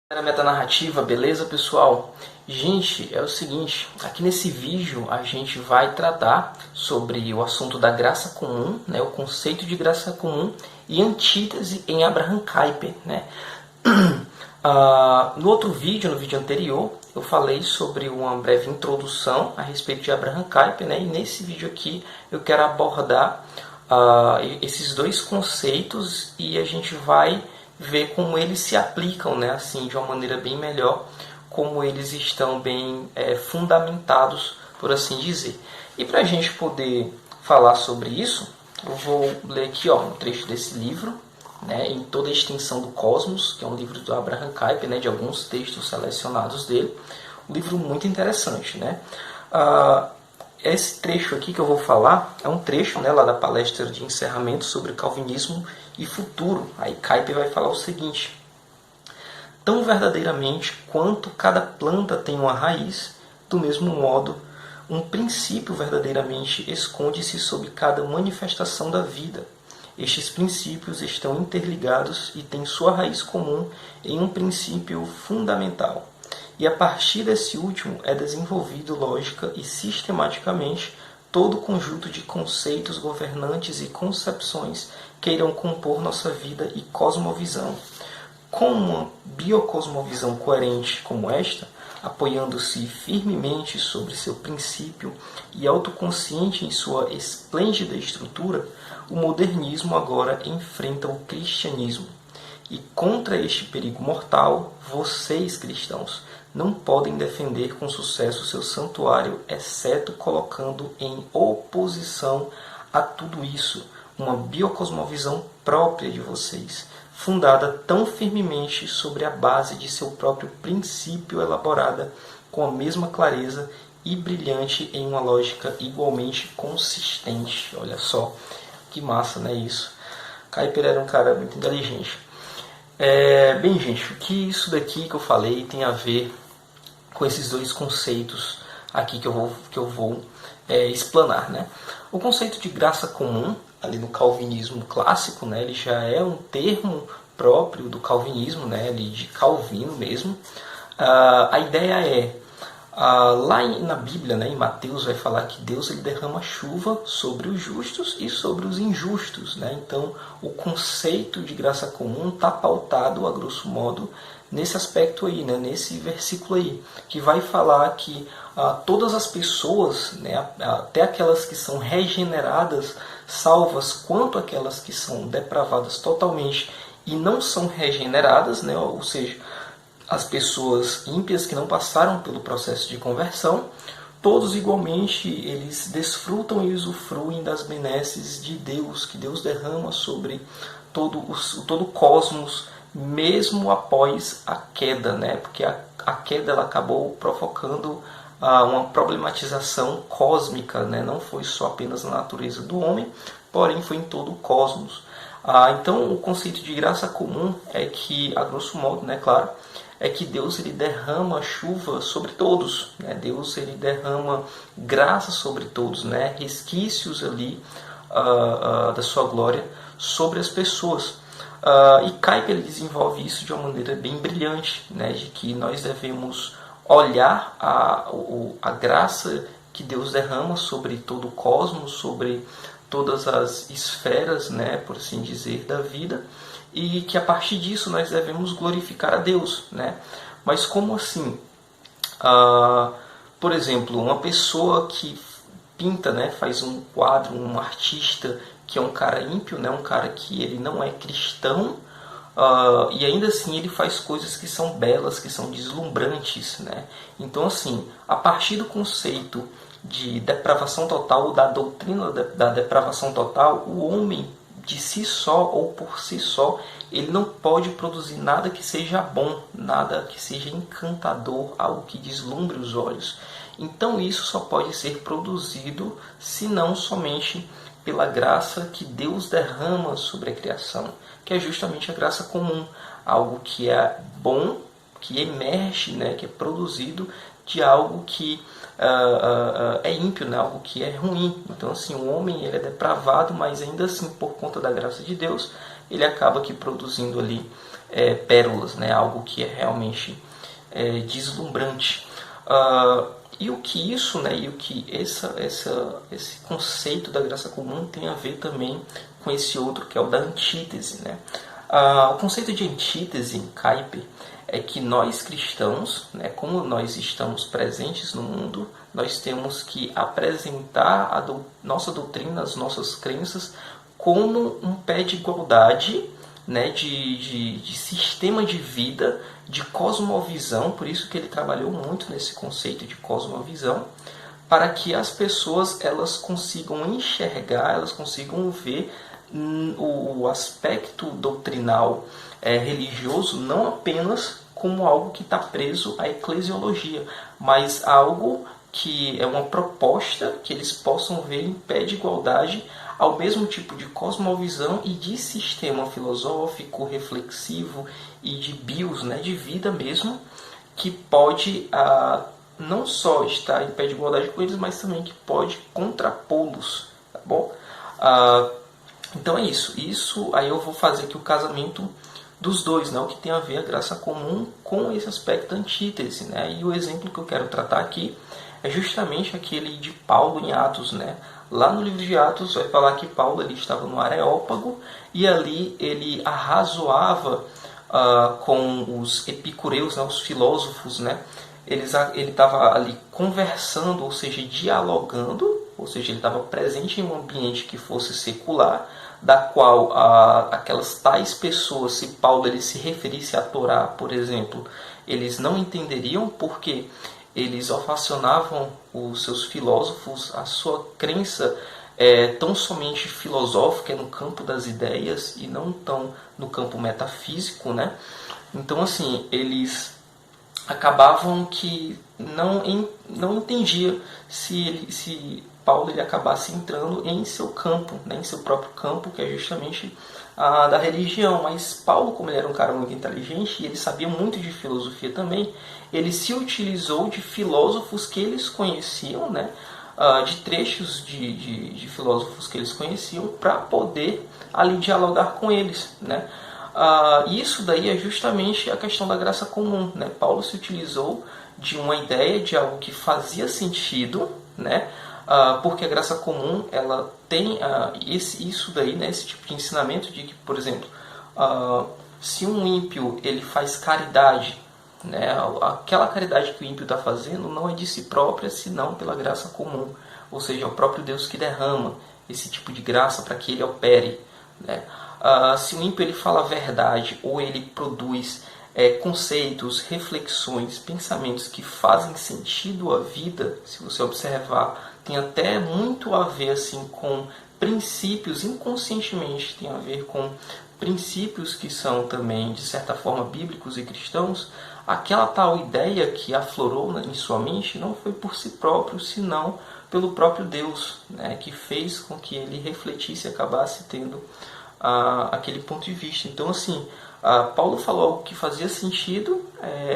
Era metanarrativa, beleza, pessoal? Gente, é o seguinte, aqui nesse vídeo a gente vai tratar sobre o assunto da graça comum, né, o conceito de graça comum e antítese em Abraham Kuyper, né? No outro vídeo, no vídeo anterior, eu falei sobre uma breve introdução a respeito de Abraham Kuyper, né? E nesse vídeo aqui eu quero abordar esses dois conceitos e a gente vai ver como eles se aplicam, né, assim, de uma maneira bem melhor, como eles estão bem fundamentados, por assim dizer. E para a gente poder falar sobre isso, eu vou ler aqui um trecho desse livro, né, Em Toda a Extensão do Cosmos, que é um livro do Abraham Kuyper, né, de alguns textos selecionados dele. Um livro muito interessante, né? Esse trecho aqui que eu vou falar é um trecho, né, lá da palestra de encerramento sobre Calvinismo e futuro. Aí Kuyper vai falar o seguinte: tão verdadeiramente quanto cada planta tem uma raiz, do mesmo modo, um princípio verdadeiramente esconde-se sob cada manifestação da vida. Estes princípios estão interligados e têm sua raiz comum em um princípio fundamental. E a partir desse último é desenvolvido lógica e sistematicamente todo o conjunto de conceitos governantes e concepções que irão compor nossa vida e cosmovisão. Com uma biocosmovisão coerente como esta, apoiando-se firmemente sobre seu princípio e autoconsciente em sua esplêndida estrutura, o modernismo agora enfrenta o cristianismo. E contra este perigo mortal, vocês, cristãos, não podem defender com sucesso seu santuário, exceto colocando em oposição a tudo isso uma biocosmovisão própria de vocês, fundada tão firmemente sobre a base de seu próprio princípio, elaborada com a mesma clareza e brilhante em uma lógica igualmente consistente. Olha só, que massa, né, isso? Kuyper era um cara muito inteligente. Bem, gente, o que isso daqui que eu falei tem a ver com esses dois conceitos aqui que eu vou explanar, né? O conceito de graça comum, ali no calvinismo clássico, né, ele já é um termo próprio do calvinismo, né, ali de Calvino mesmo. A ideia é, lá na Bíblia, né, em Mateus, vai falar que Deus ele derrama chuva sobre os justos e sobre os injustos, né? Então, o conceito de graça comum está pautado, a grosso modo, nesse aspecto aí, né, nesse versículo aí, que vai falar que todas as pessoas, né, até aquelas que são regeneradas, salvas, quanto aquelas que são depravadas totalmente e não são regeneradas, né, ou seja, as pessoas ímpias que não passaram pelo processo de conversão, todos igualmente eles desfrutam e usufruem das benesses de Deus, que Deus derrama sobre todo o cosmos, mesmo após a queda, né? Porque a queda ela acabou provocando uma problematização cósmica, né? Não foi só apenas na natureza do homem, porém foi em todo o cosmos. Então o conceito de graça comum é que, a grosso modo, né, claro, é que Deus ele derrama chuva sobre todos, né? Deus ele derrama graça sobre todos, né? Resquícios ali da sua glória sobre as pessoas. E Kuyper desenvolve isso de uma maneira bem brilhante, né? De que nós devemos olhar a graça que Deus derrama sobre todo o cosmos, sobre todas as esferas, né, por assim dizer, da vida, e que a partir disso nós devemos glorificar a Deus, né? Mas como assim? Por exemplo, uma pessoa que pinta, né, faz um quadro, um artista que é um cara ímpio, né, um cara que ele não é cristão, e ainda assim ele faz coisas que são belas, que são deslumbrantes, né? Então, assim, a partir do conceito de depravação total, da doutrina da depravação total, o homem de si só ou por si só, ele não pode produzir nada que seja bom, nada que seja encantador, algo que deslumbre os olhos. Então isso só pode ser produzido se não somente pela graça que Deus derrama sobre a criação, que é justamente a graça comum, algo que é bom, que emerge, né, que é produzido de algo que é ímpio, né, algo que é ruim. Então, assim, o homem ele é depravado, mas ainda assim, por conta da graça de Deus, ele acaba aqui produzindo ali pérolas, né? Algo que é realmente deslumbrante. E o que isso, né, e o que esse conceito da graça comum tem a ver também com esse outro, que é o da antítese, né? O conceito de antítese em Kuyper é que nós cristãos, né, como nós estamos presentes no mundo, nós temos que apresentar nossa doutrina, as nossas crenças, como um pé de igualdade, né, de sistema de vida, de cosmovisão, por isso que ele trabalhou muito nesse conceito de cosmovisão, para que as pessoas elas consigam enxergar, elas consigam ver o aspecto doutrinal religioso não apenas como algo que está preso à eclesiologia, mas algo que é uma proposta que eles possam ver em pé de igualdade ao mesmo tipo de cosmovisão e de sistema filosófico, reflexivo e de bios, né, de vida mesmo, que pode não só estar em pé de igualdade com eles, mas também que pode contrapô-los, tá bom? Então é isso. Isso aí eu vou fazer aqui o casamento dos dois, né? O que tem a ver a graça comum com esse aspecto antítese, né? E o exemplo que eu quero tratar aqui é justamente aquele de Paulo em Atos, né? Lá no livro de Atos vai falar que Paulo ele estava no Areópago e ali ele arrazoava com os epicureus, né? Os filósofos, né? Ele estava ali conversando, ou seja, dialogando, ou seja, ele estava presente em um ambiente que fosse secular, da qual aquelas tais pessoas, se Paulo ele se referisse à Torá, por exemplo, eles não entenderiam porque eles ovacionavam os seus filósofos, a sua crença tão somente filosófica, no campo das ideias e não tão no campo metafísico, né? Então, assim, eles acabavam que não entendia se Paulo ele acabasse entrando em seu campo, né, em seu próprio campo, que é justamente da religião. Mas Paulo, como ele era um cara muito inteligente e ele sabia muito de filosofia também, ele se utilizou de filósofos que eles conheciam, né, de trechos de filósofos que eles conheciam, para poder ali dialogar com eles, né? Isso daí é justamente a questão da graça comum, né? Paulo se utilizou de uma ideia, de algo que fazia sentido, né? Porque a graça comum ela tem isso daí, né? Esse tipo de ensinamento de que, por exemplo, se um ímpio ele faz caridade, né? Aquela caridade que o ímpio está fazendo não é de si própria, senão pela graça comum, ou seja, é o próprio Deus que derrama esse tipo de graça para que ele opere, né? Se o ímpio ele fala a verdade ou ele produz conceitos, reflexões, pensamentos que fazem sentido à vida, se você observar, tem até muito a ver assim, com princípios, inconscientemente tem a ver com princípios que são também, de certa forma, bíblicos e cristãos. Aquela tal ideia que aflorou em sua mente não foi por si próprio, senão pelo próprio Deus, né, que fez com que ele refletisse e acabasse tendo aquele ponto de vista. Então, assim, Paulo falou algo que fazia sentido,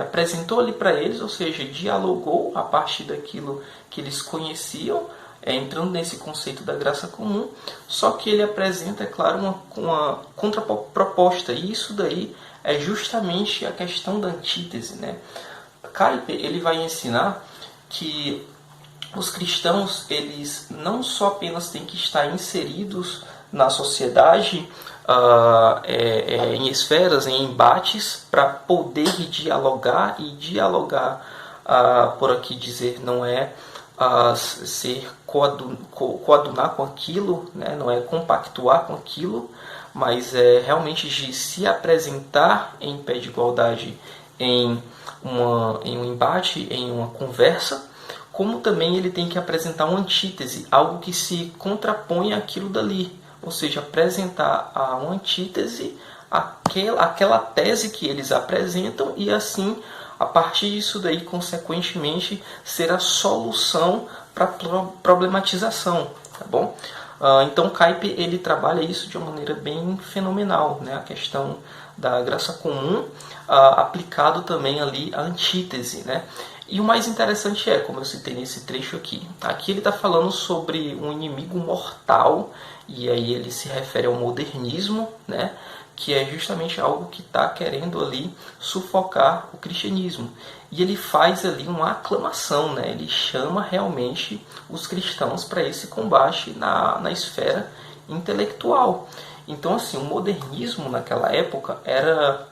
apresentou ali para eles, ou seja, dialogou a partir daquilo que eles conheciam, entrando nesse conceito da graça comum, só que ele apresenta, é claro, uma contraproposta, e isso daí é justamente a questão da antítese, né? Kuyper, ele vai ensinar que os cristãos, eles não só apenas têm que estar inseridos na sociedade, em esferas, em embates, para poder dialogar, e dialogar, por aqui dizer, não é ser coadunar com aquilo, né? Não é compactuar com aquilo, mas é realmente de se apresentar em pé de igualdade em um embate, em uma conversa, como também ele tem que apresentar uma antítese, algo que se contrapõe àquilo dali, ou seja, apresentar uma antítese àquela tese que eles apresentam e assim, a partir disso daí, consequentemente, ser a solução para a problematização, tá bom? Então, Kuyper, ele trabalha isso de uma maneira bem fenomenal, né? A questão da graça comum, aplicado também ali à antítese, né? E o mais interessante como eu citei nesse trecho aqui, ele está falando sobre um inimigo mortal, e aí ele se refere ao modernismo, né? que é justamente algo que está querendo ali sufocar o cristianismo. E ele faz ali uma aclamação, né? Ele chama realmente os cristãos para esse combate na esfera intelectual. Então, assim, o modernismo naquela época era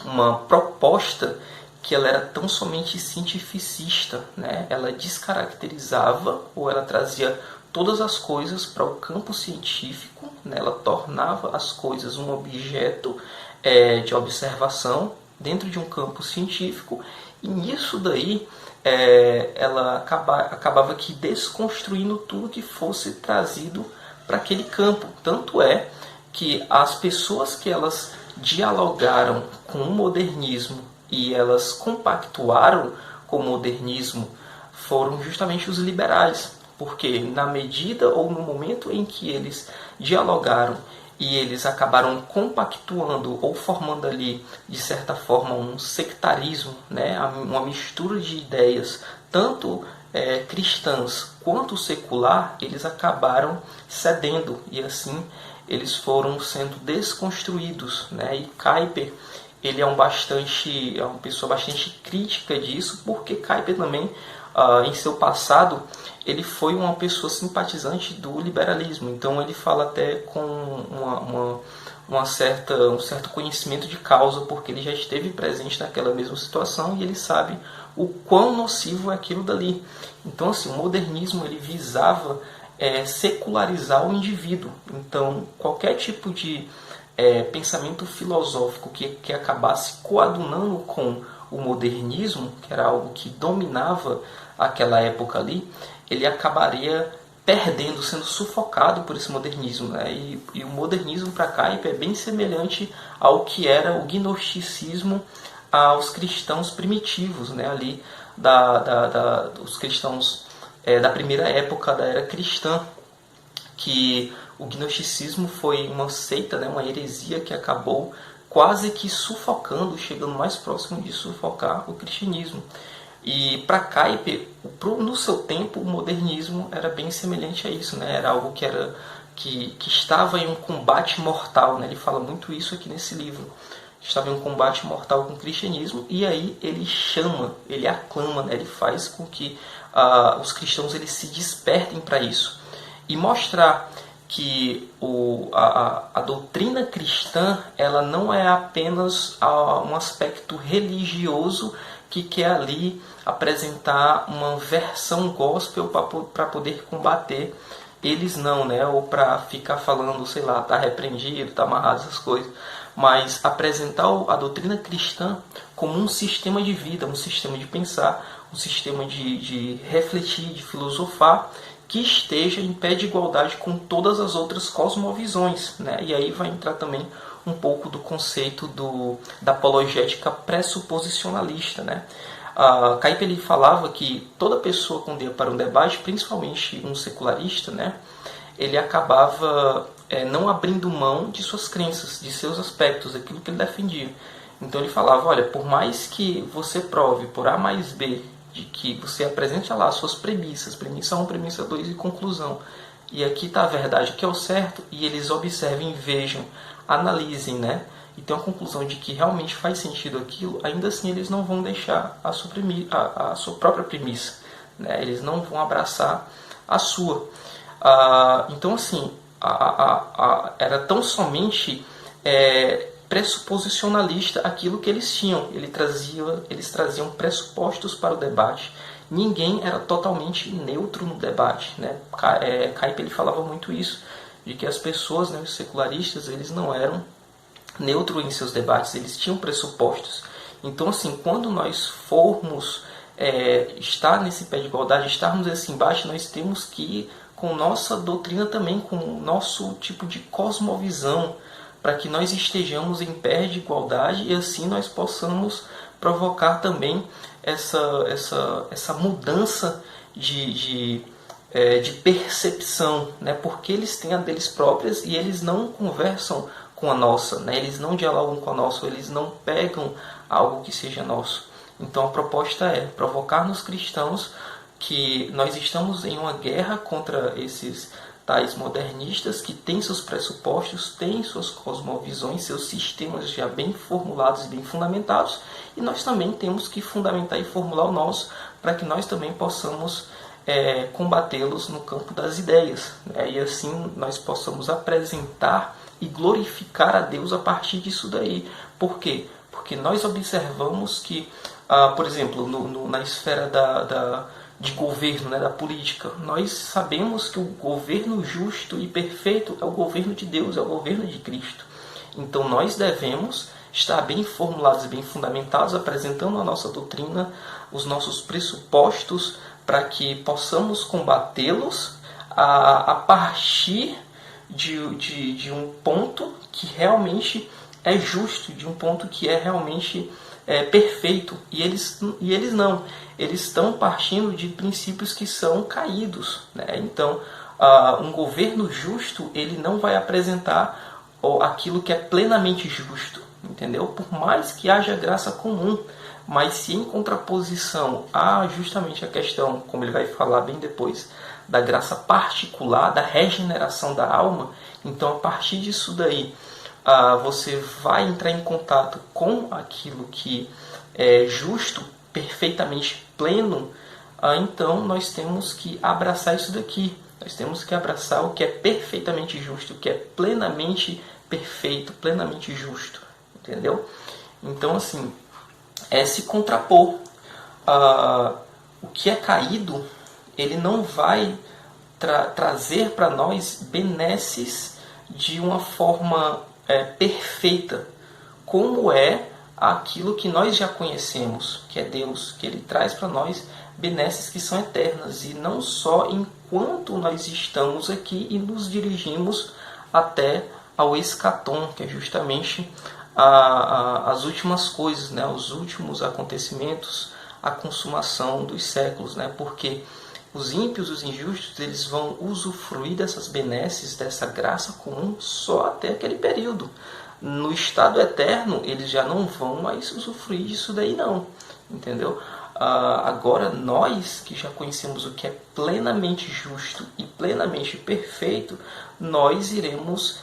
uma proposta que ela era tão somente cientificista, né? Ela descaracterizava ou ela trazia todas as coisas para o campo científico, né? Ela tornava as coisas um objeto de observação dentro de um campo científico, e nisso daí ela acabava que desconstruindo tudo que fosse trazido para aquele campo. Tanto é que as pessoas que elas dialogaram com o modernismo e elas compactuaram com o modernismo foram justamente os liberais, porque na medida ou no momento em que eles dialogaram e eles acabaram compactuando ou formando ali, de certa forma, um sectarismo, né? Uma mistura de ideias, tanto cristãs quanto secular, eles acabaram cedendo e assim eles foram sendo desconstruídos, né? E Kuyper, ele é uma pessoa bastante crítica disso, porque Kuyper também, em seu passado, ele foi uma pessoa simpatizante do liberalismo. Então ele fala até com um certo conhecimento de causa, porque ele já esteve presente naquela mesma situação e ele sabe o quão nocivo é aquilo dali. Então, assim, o modernismo ele visava secularizar o indivíduo. Então, qualquer tipo de pensamento filosófico que acabasse coadunando com o modernismo, que era algo que dominava aquela época ali, ele acabaria perdendo, sendo sufocado por esse modernismo, né? E o modernismo para Kuyper é bem semelhante ao que era o gnosticismo aos cristãos primitivos, né? Ali dos cristãos da primeira época da era cristã, que o gnosticismo foi uma seita, né, uma heresia que acabou quase que sufocando, chegando mais próximo de sufocar o cristianismo. E para Kuyper, no seu tempo, o modernismo era bem semelhante a isso, né? Era algo que estava em um combate mortal, né? Ele fala muito isso aqui nesse livro. Estava em um combate mortal com o cristianismo, e aí ele chama, ele aclama, né? Ele faz com que os cristãos eles se despertem para isso. E mostrar que a doutrina cristã ela não é apenas um aspecto religioso que quer ali apresentar uma versão gospel para poder combater eles não, né? Ou para ficar falando, sei lá, tá repreendido, tá amarrado, essas coisas. Mas apresentar a doutrina cristã como um sistema de vida, um sistema de pensar, um sistema de refletir, de filosofar, que esteja em pé de igualdade com todas as outras cosmovisões, né? E aí vai entrar também um pouco do conceito da apologética pressuposicionalista, né? Kuyper ele falava que toda pessoa quando ia para um debate, principalmente um secularista, né, ele acabava não abrindo mão de suas crenças, de seus aspectos, daquilo que ele defendia. Então ele falava, olha, por mais que você prove por A mais B, de que você apresente lá as suas premissas, premissa 1, premissa 2 e conclusão, e aqui está a verdade, que é o certo, e eles observem, vejam, analisem, né, e tem uma conclusão de que realmente faz sentido aquilo, ainda assim eles não vão deixar a sua própria premissa, né? Eles não vão abraçar a sua. Então, assim, era tão somente pressuposicionalista aquilo que eles tinham. Eles traziam pressupostos para o debate. Ninguém era totalmente neutro no debate, né? Kuyper ele falava muito isso, de que as pessoas, né, os secularistas, eles não eram neutro em seus debates, eles tinham pressupostos. Então, assim, quando nós formos estar nesse pé de igualdade, estarmos nesse embate, nós temos que ir com nossa doutrina também, com o nosso tipo de cosmovisão, para que nós estejamos em pé de igualdade e assim nós possamos provocar também essa mudança de percepção, né? Porque eles têm a deles próprias e eles não conversam com a nossa, né? Eles não dialogam com a nossa, eles não pegam algo que seja nosso. Então a proposta é provocar nos cristãos que nós estamos em uma guerra contra esses tais modernistas que têm seus pressupostos, têm suas cosmovisões, seus sistemas já bem formulados e bem fundamentados, e nós também temos que fundamentar e formular o nosso para que nós também possamos combatê-los no campo das ideias, né? E assim nós possamos apresentar e glorificar a Deus a partir disso daí. Por quê? Porque nós observamos que, por exemplo, na esfera de governo, né, da política, nós sabemos que o governo justo e perfeito é o governo de Deus, é o governo de Cristo. Então nós devemos estar bem formulados e bem fundamentados, apresentando a nossa doutrina, os nossos pressupostos, para que possamos combatê-los a partir de um ponto que realmente é justo, de um ponto que é realmente perfeito. E eles não. Eles estão partindo de princípios que são caídos, né? Então, um governo justo, ele não vai apresentar aquilo que é plenamente justo, entendeu? Por mais que haja graça comum. Mas se em contraposição há justamente a questão, como ele vai falar bem depois, da graça particular, da regeneração da alma, então a partir disso daí você vai entrar em contato com aquilo que é justo, perfeitamente pleno, então nós temos que abraçar isso daqui. Nós temos que abraçar o que é perfeitamente justo, o que é plenamente perfeito, plenamente justo. Entendeu? Então, assim, se contrapor. O que é caído, ele não vai trazer para nós benesses de uma forma perfeita, como é aquilo que nós já conhecemos, que é Deus, que Ele traz para nós benesses que são eternas, e não só enquanto nós estamos aqui e nos dirigimos até ao escatom, que é justamente as últimas coisas, né? Os últimos acontecimentos, a consumação dos séculos, né? Porque os ímpios, os injustos, eles vão usufruir dessas benesses, dessa graça comum só até aquele período. No estado eterno, eles já não vão mais usufruir disso daí não, entendeu? Agora, nós que já conhecemos o que é plenamente justo e plenamente perfeito, nós iremos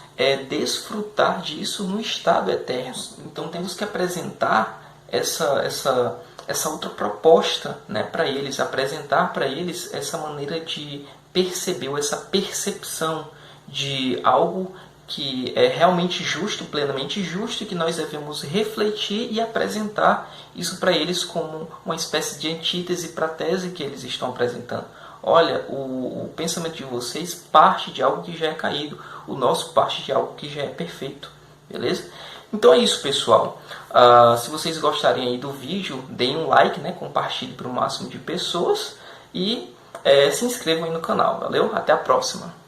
desfrutar disso no estado eterno. Então temos que apresentar essa outra proposta, né, para eles, apresentar para eles essa maneira de perceber, ou essa percepção de algo que é realmente justo, plenamente justo, e que nós devemos refletir e apresentar isso para eles como uma espécie de antítese para a tese que eles estão apresentando. Olha, o pensamento de vocês parte de algo que já é caído, o nosso parte de algo que já é perfeito, beleza? Então é isso, pessoal. Se vocês gostarem aí do vídeo, deem um like, né, compartilhe para o máximo de pessoas e se inscrevam aí no canal, valeu? Até a próxima!